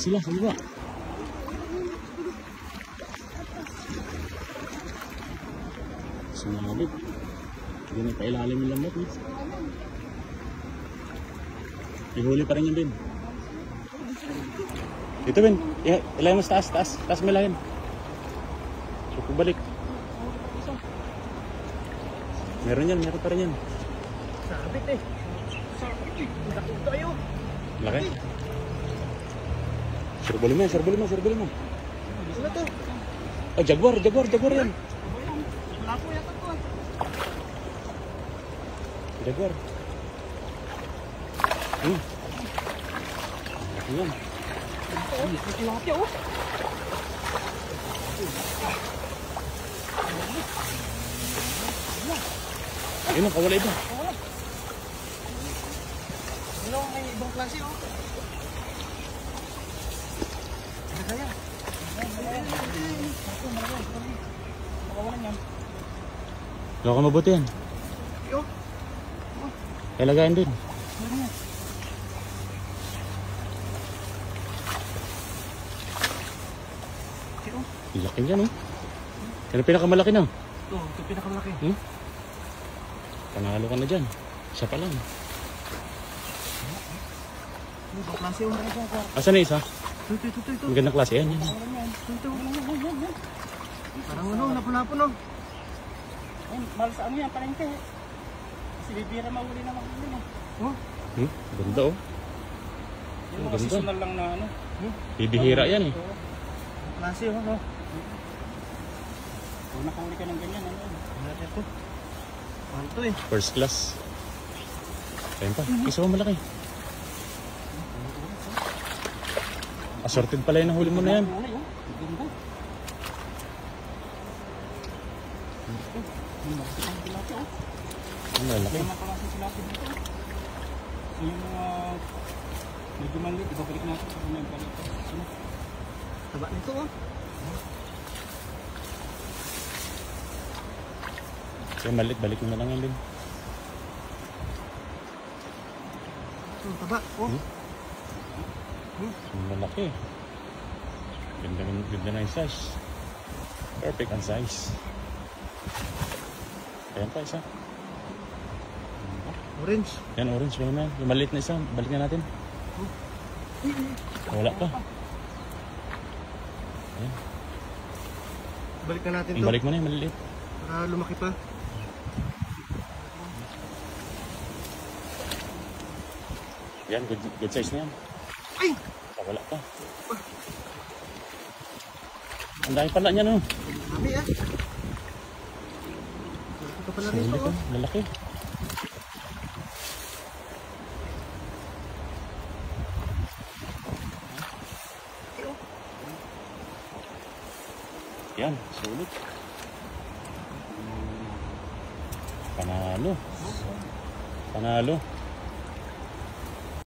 sila sa baba. Sumabit. Hindi na pailalim yung lambat. Eh. Ihuli pa rin yung bin. Dito bin. Ilay mo sa taas. Taas mo ilahin. So, balik. Meron pa rin yan. Sabit eh. Laki tayo. Laki. Surbuli mo. Ano to? Oh, jaguar yan. Wala po yata to. Jaguar. Laki yan. Laki oh. Ayun ang kawala iba. Ano may ibang klase oh. Kaya. Makawalan yan. Loko mabuti yan. Yo. Kalagayan din. Laki yan oh. Yan ang pinakamalaki na. Ito pinakamalaki. Panalo ka na dyan. Isa pa lang. Ibang klase yung dalawa ko. Asan na isa? Ito. Ang gandang klase yan. Ito. Parang ano, lapo-lapo no. Mahal sa ano yan, palengke. Kasi bibira mahuli na mahuli na. Oh? Ganda oh. Yung mga seasonal lang na ano. Bibihira yan eh. Klase oh, no? Kung nakahuli ka ng ganyan, ano yun? Ano natin ito? Mahal ito eh. First class. Ayun pa, isa mo malaki. Assorted pala yung nahuli mo na yan. Ang lalaki. May mga klase sila dito. So yung mga medyo maliit, ibabalik natin sa kanyang balik. Taba nito oh. Kaya maliit, balik mo na lang yan din. Taba oh. Ang lalaki. Ganda na yung size. Perfect ang size. Ayan pa isa. Orange. Yan orange. Yung maliit na isa. Balik na natin. Wala pa. Ayan. Balik na natin to. Balik mo na yung maliit. Para lumaki pa. Yan, good size na yan. Ay! Wala pa. Ang dami pala niya no. Dami ah. Ito pala rito oh. Lalaki. Yan, sulit. Panalo.